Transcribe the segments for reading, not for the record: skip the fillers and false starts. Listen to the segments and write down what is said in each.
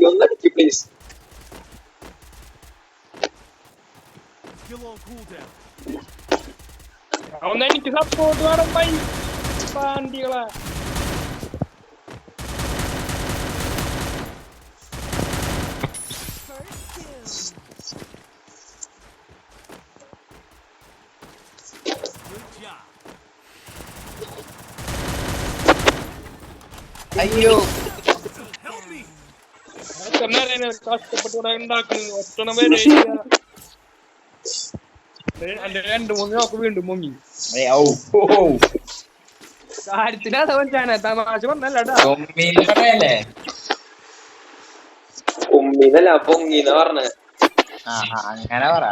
ഒന്നടിക്ക് please. എനിക്ക് support വേണം pi പാണ്ടികളാ. അയ്യോ കഷ്ടപ്പെട്ട് ഉണ്ടാക്കുന്നത് ഒറ്റണം വരെ രണ്ടു മൂന്ന് നോക്ക് വീണ്ടും മുങ്ങി. കാര്യത്തിനാണ് തമാശ പറഞ്ഞല്ലടാ. ഉമ്മിന്നല്ല പൊങ്ങിന്നാ പറഞ്ഞ. അങ്ങനെ പറ.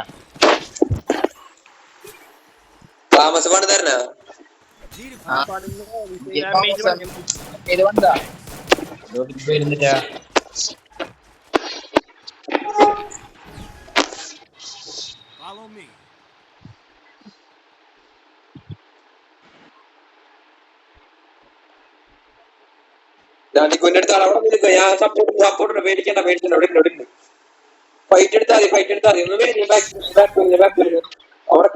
താമസം പണി തരണ ിന്റെ അടുത്ത് അവിടെ നിൽക്കുക. ഞാൻ സപ്പോർട്ട് പേടിക്കണ്ട അവിടെ ഫൈറ്റ് എടുത്താൽ മതി ഒന്ന് അവിടെ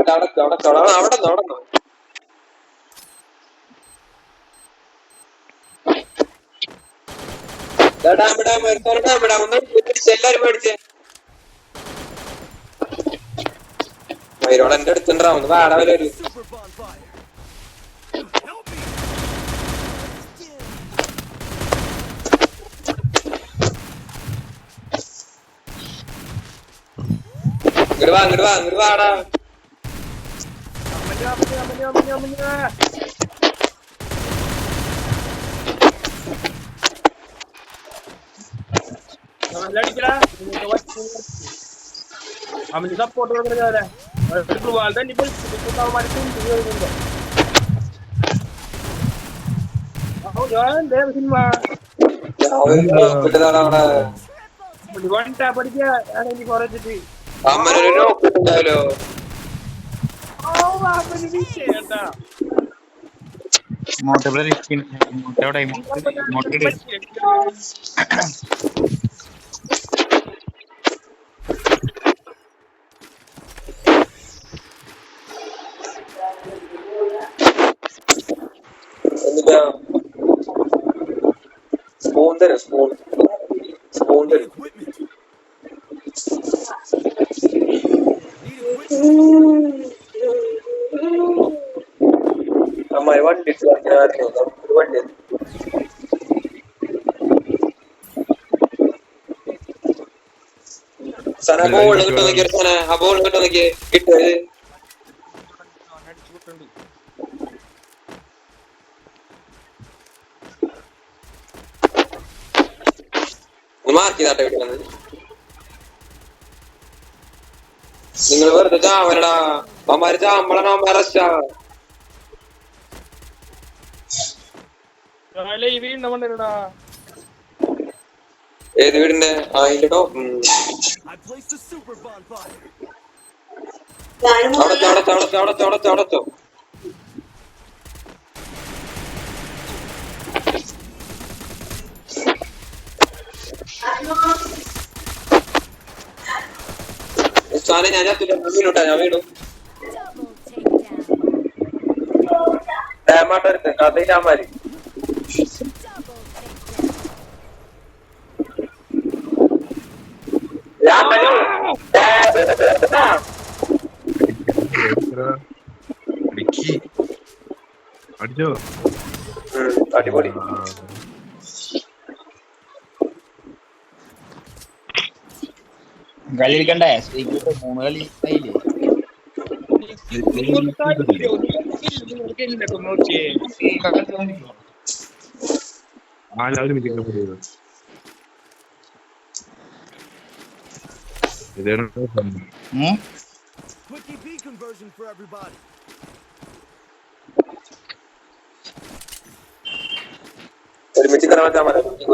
എല്ലാരും മേടിച്ചേ. വൈരോട് എന്റെ അടുത്തുണ്ടാവുന്നു വാടവര്. ഇങ്ങോട്ട് വാടാ. അവന് സപ്പോർട്ട് കൊടുക്കുന്നേ സിനിമ പഠിക്കാണെങ്കിൽ കുറച്ചിട്ട് സ്പൂൺ തരും. അമ്മായി വണ്ടി വണ്ടി സന ബോൾ കിട്ടോ നോക്കിയ സന ആ ബോൾ കിട്ടോ നോക്കിയേ കിട്ടത്. മാർക്കിതാട്ടെ വിട്ടത്. നിങ്ങൾ വെറുതെ ചാവരടാ. അമ്മാര് ചാമ്പളാണ് അമ്മാരച്ചാ. ഏത് വീടിന്റെ അതിന്റെ ടോപ്പ് അടച്ചോ. ഞാൻ വീണുട്ടാ. ഞാൻ വീണു ഡാമാട്ടെടുത്ത് കഥയിലാമാര്. അടിപൊളി. കളിക്കണ്ടേ? 3 കളി ആയില്ലേ? ഒരുമിച്ച് കറങ്ങാൻ ഒരുമിച്ച്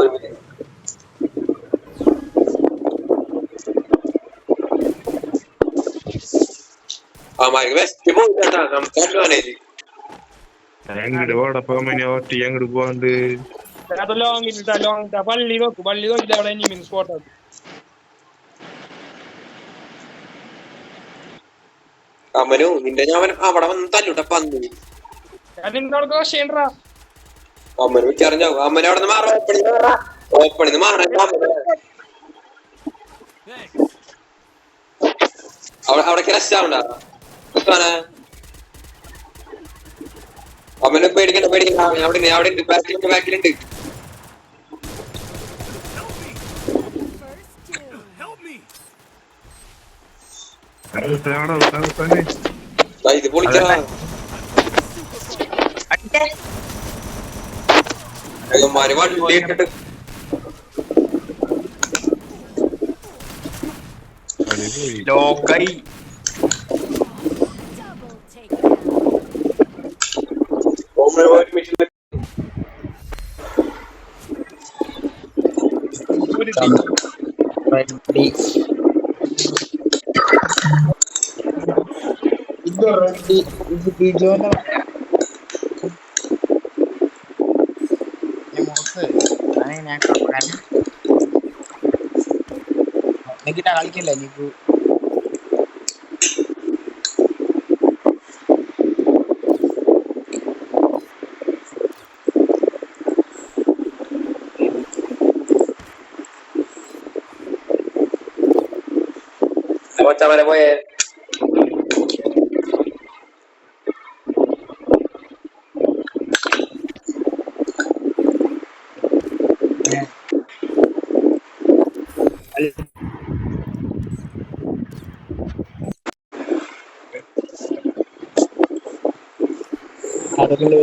വെസ്റ്റ് പോയിട്ടാ നമുക്ക് അഡ്വാൻറ്റേജ്. അങ്ങോട്ട് പോടപ്പോ അങ്ങോട്ട് പോകാണ്ട് അത് ലോങ് ഇട്ടാ പള്ളി നോക്കിട്ട് അവിടെ എനിമി സ്പോട്ട് ആക്കും. അമ്മനു നിന്റെ ഞാൻ അവിടെ വന്ന് തല്ലൂട്ട പന്നി. അതിന്റെ ചെയ്യണ്ടാ അമ്മന് വിളിച്ചറിഞ്ഞാവും. അമ്മനെ അവിടെ നിന്ന് മാറാ, ഓപ്പണിന്ന് മാറാൻ അവിടേക്ക് രസാവണ്ടാ. അമ്മനെ പേടിക്കണ്ട അവിടെ ഉണ്ട്, ബാക്കിലുണ്ട്. ഇത് പൊളിക്കാ വണ്ടി ഇട്ടിട്ട് ലോക്കായി. kita കളിക്കില്ല എനിക്ക് വരെ പോയേ. അതല്ലേ